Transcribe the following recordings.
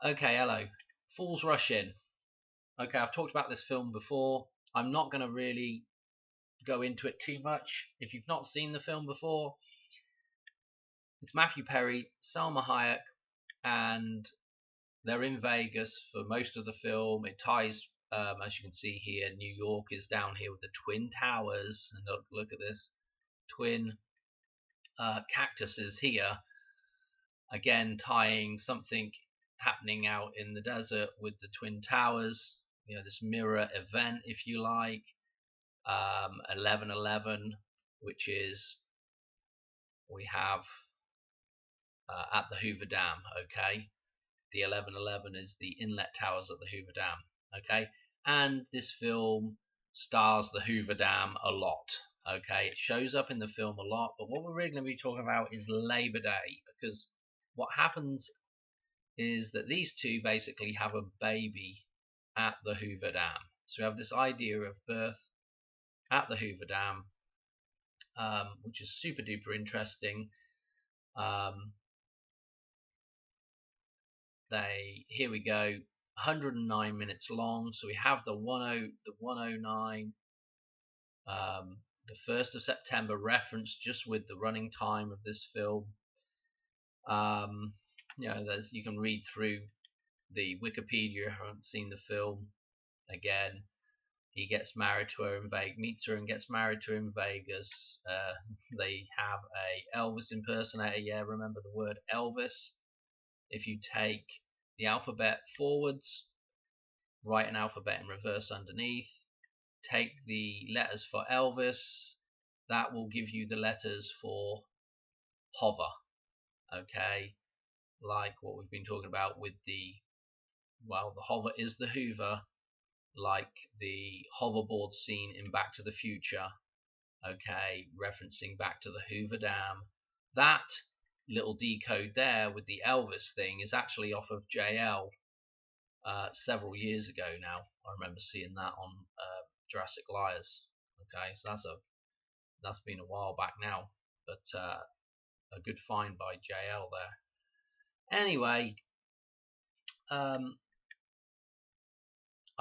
Okay, hello. Fools Rush In. Okay, I've talked about this film before. I'm not going to really go into it too much. If you've not seen the film before, it's Matthew Perry, Salma Hayek, and they're in Vegas for most of the film. It ties, as you can see here, New York is down here with the Twin Towers. And look at this twin cactuses here. Again, tying something happening out in the desert with the Twin Towers. This mirror event, if you like. 11/11, which is we have at the Hoover Dam. Okay, the 11/11 is the inlet towers at the Hoover Dam. Okay, and this film stars the Hoover Dam a lot. Okay, it shows up in the film a lot, but what we're really going to be talking about is Labor Day, because what happens is that these two basically have a baby at the Hoover Dam. So we have this idea of birth at the Hoover Dam, which is super duper interesting. Here we go, 109 minutes long. So we have the 109, the 1st of September reference just with the running time of this film. You can read through the Wikipedia if you haven't seen the film. Again, he gets married to her in Vegas, meets her and gets married to her in Vegas. They have a Elvis impersonator. Yeah, remember the word Elvis. If you take the alphabet forwards, write an alphabet in reverse underneath, take the letters for Elvis, that will give you the letters for hover. Okay, like what we've been talking about with the hover is the Hoover, like the hoverboard scene in Back to the Future. Okay, referencing back to the Hoover Dam. That little decode there with the Elvis thing is actually off of JL several years ago now. I remember seeing that on Jurassic Liars. Okay, so that's been a while back now, but a good find by JL there. Anyway, I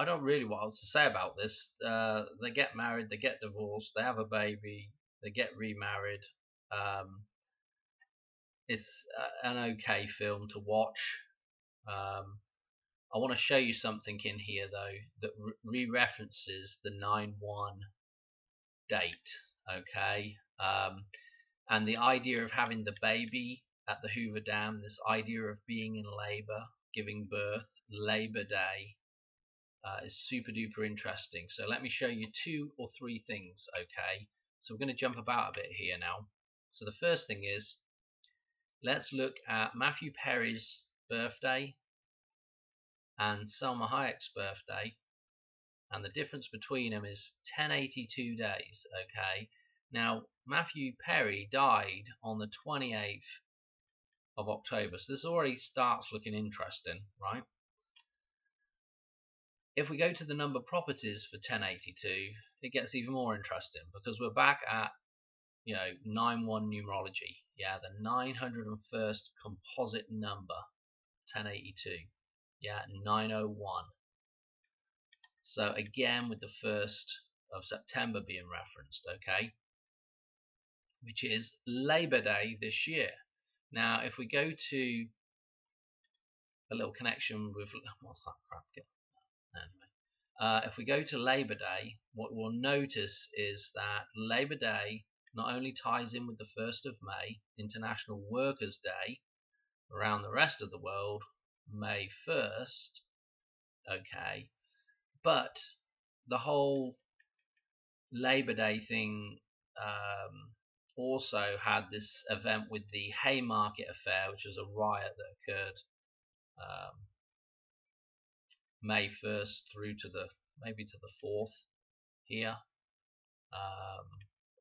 don't really know what else to say about this. They get married, they get divorced, they have a baby, they get remarried. It's an okay film to watch. I want to show you something in here though that re-references the 9/1 date. Okay, and the idea of having the baby at the Hoover Dam, this idea of being in labor, giving birth, Labor Day, is super duper interesting. So let me show you 2 or 3 things. Okay, so we're going to jump about a bit here now. So the first thing is, let's look at Matthew Perry's birthday and Salma Hayek's birthday, and the difference between them is 1082 days. Okay, now Matthew Perry died on the 28th of October, so this already starts looking interesting, right? If we go to the number properties for 1082, it gets even more interesting, because we're back at 9/1 numerology. Yeah, the 901st composite number, 1082. Yeah, 901. So again, with the 1st of September being referenced, okay, which is Labor Day this year. Now, if we go to a little connection with what's that crap? Anyway, if we go to Labor Day, what we'll notice is that Labor Day not only ties in with the 1st of May, International Workers' Day, around the rest of the world, May 1st, okay, but the whole Labor Day thing also had this event with the Haymarket affair, which was a riot that occurred May 1st through to maybe to the 4th here,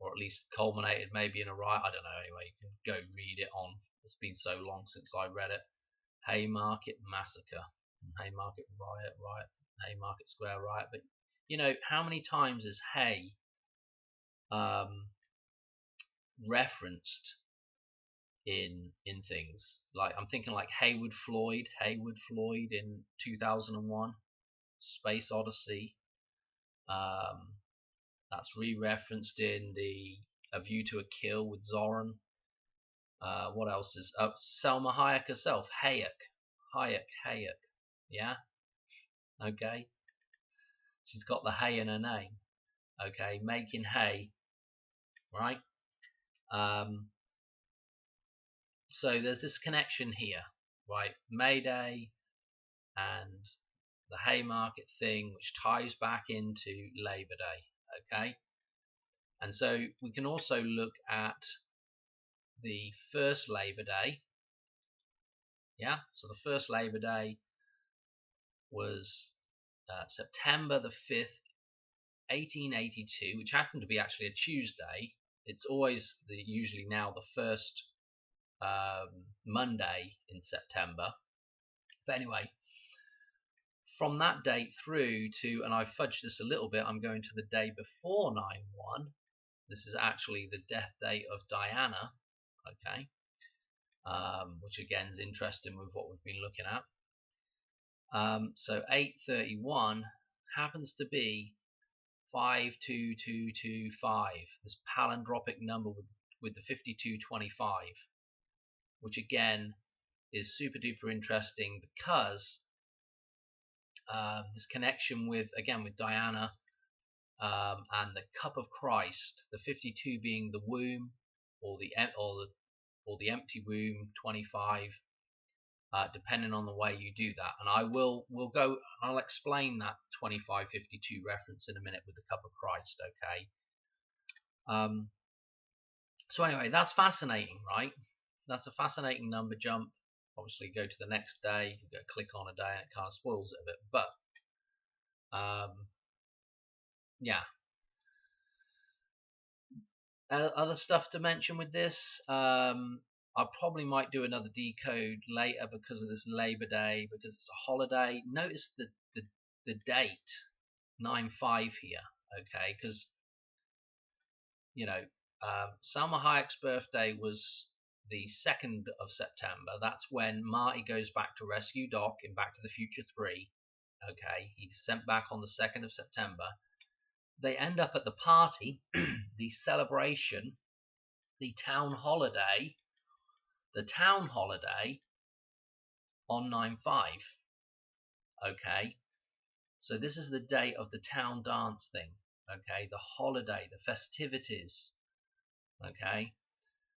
or at least culminated maybe in a riot. I don't know. Anyway, you can go read it on. It's been so long since I read it. Haymarket massacre, Haymarket riot, Haymarket Square riot. But how many times is hay referenced in things. Like I'm thinking like Haywood Floyd in 2001, Space Odyssey. That's re-referenced in the A View to a Kill with Zoran. What else is Selma Hayek herself? Hayek. Yeah. Okay. She's got the hay in her name. Okay, making hay. Right. So there's this connection here, right? May Day and the Haymarket thing, which ties back into Labor Day. Okay. And so we can also look at the first Labor Day. Yeah, so the first Labor Day was September the 5th, 1882, which happened to be actually a Tuesday. It's always usually now the first Monday in September. But anyway, from that date through to, and I fudged this a little bit, I'm going to the day before 9/1. This is actually the death date of Diana, okay, which again is interesting with what we've been looking at. So 831 happens to be 52225, this palindromic number with the 5225, which again is super duper interesting because this connection with Diana and the cup of Christ, the 52 being the womb or the empty womb, 25. Depending on the way you do that, and I'll explain that 2552 reference in a minute with the cup of Christ. Okay. So anyway, that's fascinating, right? That's a fascinating number jump. Obviously, go to the next day, you go click on a day, and it kind of spoils it a bit. But yeah. Other stuff to mention with this. I probably might do another decode later because of this Labor Day, because it's a holiday. Notice the date 9/5 here, okay? Because Salma Hayek's birthday was the 2nd of September. That's when Marty goes back to rescue Doc in Back to the Future 3. Okay, he's sent back on the 2nd of September. They end up at the party, the celebration, the town holiday on 9/5. Okay, so this is the day of the town dance thing. Okay, the holiday, the festivities. Okay,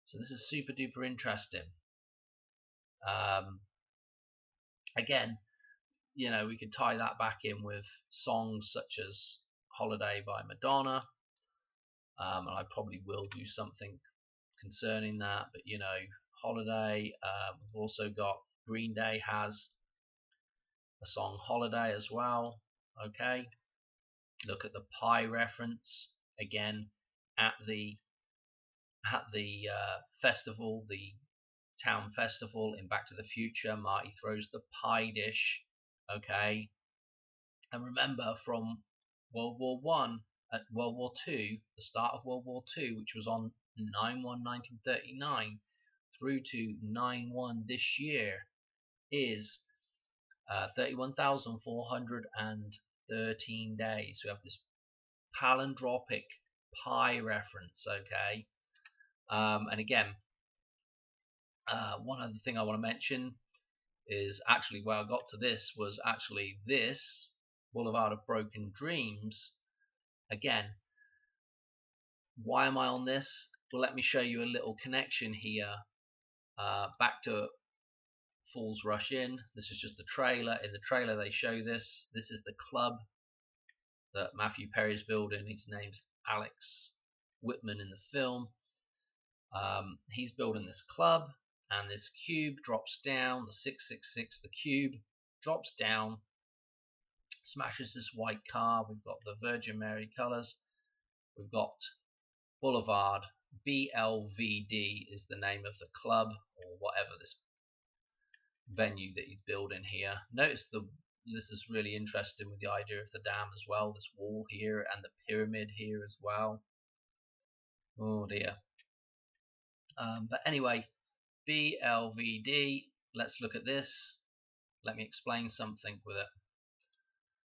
so this is super duper interesting. Again, we could tie that back in with songs such as Holiday by Madonna, and I probably will do something concerning that. But Holiday. We've also got Green Day has a song Holiday as well. Okay, look at the pie reference again at the festival, the town festival in Back to the Future. Marty throws the pie dish. Okay, and remember from World War One at World War Two, the start of World War Two, which was on 9/1/1939 through to 9/1 this year, is 31,413 days. We have this palindromic pi reference. Okay, and again, one other thing I want to mention is actually where I got to this was actually this Boulevard of Broken Dreams. Again, why am I on this? Well, let me show you a little connection here. Back to Fools Rush In. This is just the trailer. In the trailer they show this. This is the club that Matthew Perry's building. His name's Alex Whitman in the film. He's building this club, and this cube drops down, the 666, the cube drops down, smashes this white car. We've got the Virgin Mary colors. We've got Boulevard. BLVD is the name of the club, or whatever this venue that he's building here. Notice this is really interesting with the idea of the dam as well, this wall here and the pyramid here as well. Oh dear. But anyway, BLVD. Let's look at this. Let me explain something with it.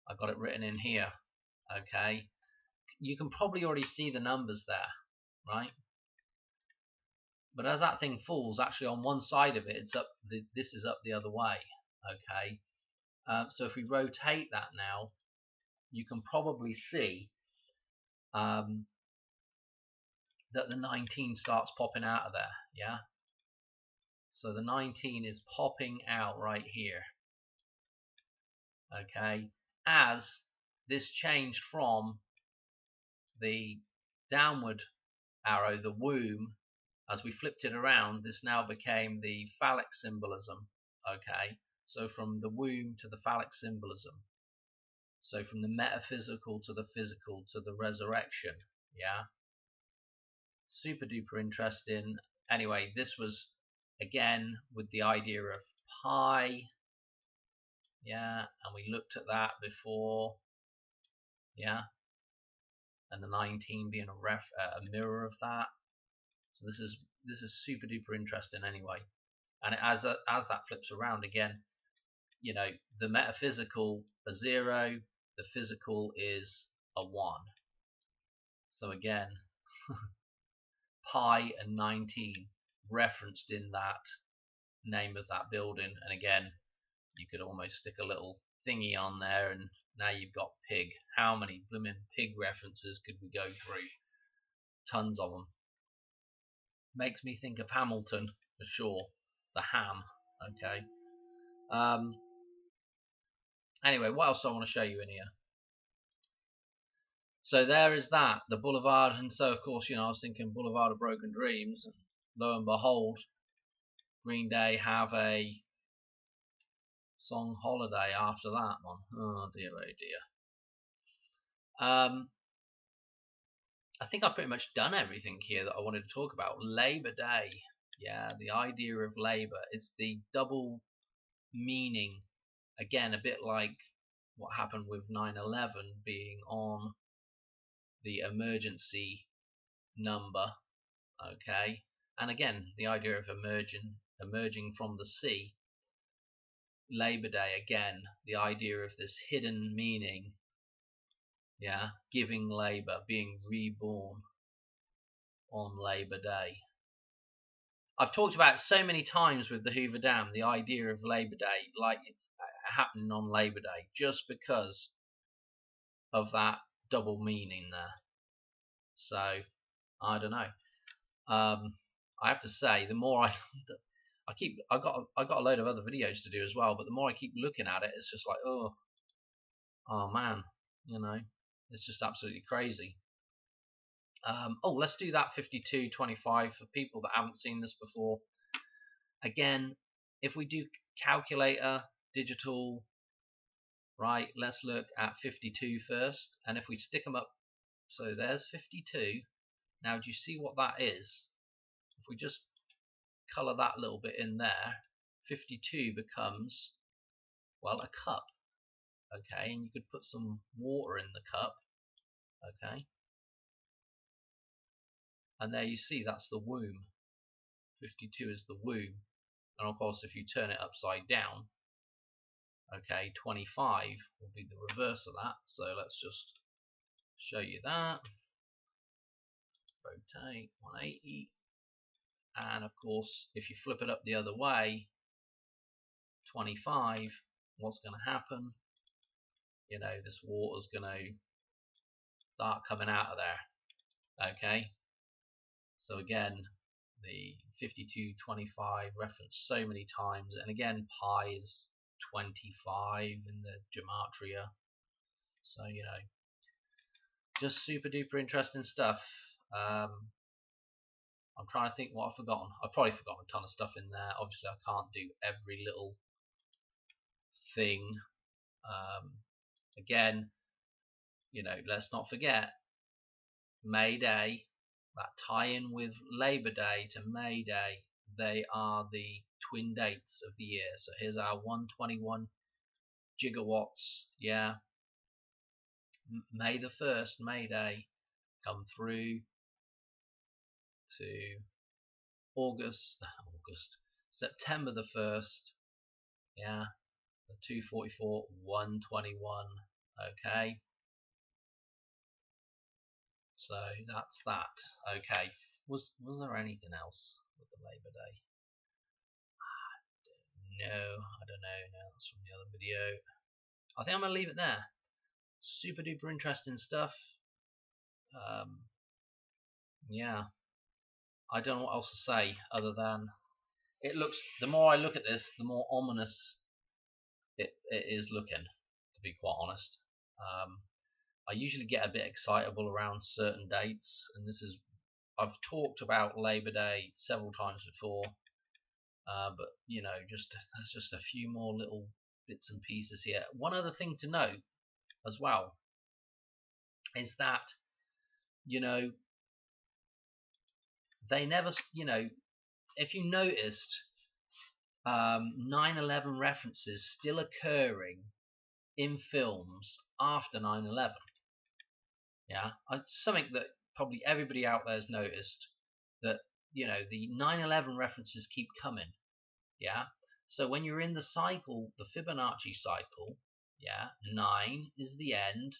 I've got it written in here. Okay, you can probably already see the numbers there, right? But as that thing falls, actually on one side of it, it's up. This is up the other way. Okay, so if we rotate that now, you can probably see that the 19 starts popping out of there. Yeah, so the 19 is popping out right here. Okay, as this changed from the downward arrow, the womb, as we flipped it around, this now became the phallic symbolism. Okay, so from the womb to the phallic symbolism, so from the metaphysical to the physical to the resurrection. Yeah, super duper interesting. Anyway, this was again with the idea of pi. Yeah, and we looked at that before. Yeah, and the 19 being a mirror of that. So this is super duper interesting anyway. And as that flips around again, you know, the metaphysical a 0, the physical is a 1. So again, pi and 19 referenced in that name of that building. And again, you could almost stick a little thingy on there, and now you've got pig. How many blooming pig references could we go through? Tons of them. Makes me think of Hamilton for sure. The ham. Okay. Anyway, what else do I want to show you in here? So there is that, the Boulevard, and so of course, you know, I was thinking Boulevard of Broken Dreams, and lo and behold, Green Day have a song Holiday after that one. Oh dear, oh dear. I think I've pretty much done everything here that I wanted to talk about. Labor Day. Yeah, the idea of labor. It's the double meaning. Again, a bit like what happened with 9/11 being on the emergency number. Okay, and again, the idea of emerging from the sea. Labor Day, again, the idea of this hidden meaning. Yeah, giving labor, being reborn on Labor Day. I've talked about it so many times with the Hoover Dam, the idea of Labor Day, like it happening on Labor Day, just because of that double meaning there. So I don't know. I have to say, the more I got a load of other videos to do as well, but the more I keep looking at it, it's just like, oh man, you know, it's just absolutely crazy. Oh, let's do that 5225 for people that haven't seen this before. Again, if we do calculator, digital, right, let's look at 52 first. And if we stick them up, so there's 52. Now, do you see what that is? If we just color that little bit in there, 52 becomes, well, a cup. Okay, and you could put some water in the cup. Okay, and there you see that's the womb. 52 is the womb, and of course if you turn it upside down, okay, 25 will be the reverse of that. So let's just show you that. Rotate 180, and of course if you flip it up the other way, 25, what's going to happen? You know, this water's going to start coming out of there. Okay, so again, the 5225 referenced so many times, and again pi is 25 in the gematria. So you know, just super duper interesting stuff. I'm trying to think what I've forgotten. I've probably forgotten a ton of stuff in there. Obviously I can't do every little thing. Again, you know, let's not forget May Day, that tie-in with Labor Day to May Day. They are the twin dates of the year. So here's our 121 gigawatts. Yeah, May the 1st, May Day, come through to August August. September the 1st, yeah, the 244, 121. Okay, so that's that. Okay, was there anything else with the Labor Day? No, I don't know. No, that's from the other video. I think I'm gonna leave it there. Super duper interesting stuff. Yeah, I don't know what else to say other than it looks. The more I look at this, the more ominous it is looking. To be quite honest, I usually get a bit excitable around certain dates, and this is. I've talked about Labor Day several times before, but you know, there's just a few more little bits and pieces here. One other thing to note as well is that, you know, they never, you know, if you noticed, 9/11 references still occurring in films after 9/11. Yeah, something that probably everybody out there has noticed, that, you know, the 9/11 references keep coming. Yeah, so when you're in the cycle, the Fibonacci cycle, yeah, 9 is the end,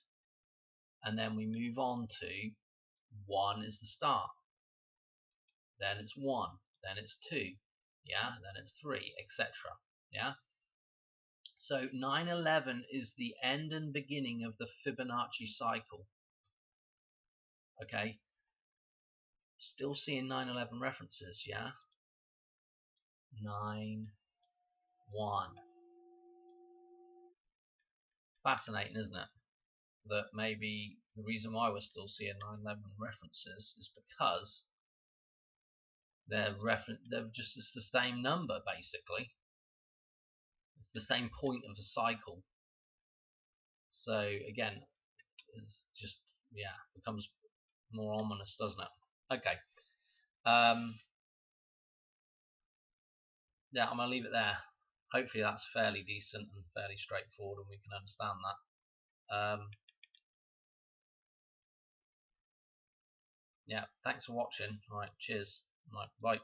and then we move on to 1 is the start, then it's 1, then it's 2, yeah, then it's 3, etc. Yeah, so 9/11 is the end and beginning of the Fibonacci cycle. Okay, still seeing 9/11 references, yeah. 9, 1. Fascinating, isn't it? That maybe the reason why we're still seeing 9/11 references is because they're just it's the same number, basically. It's the same point of the cycle. So again, it's just, yeah, becomes more ominous, doesn't it? Okay. Yeah, I'm gonna leave it there. Hopefully that's fairly decent and fairly straightforward, and we can understand that. Yeah, thanks for watching. All right, cheers. All right, bye.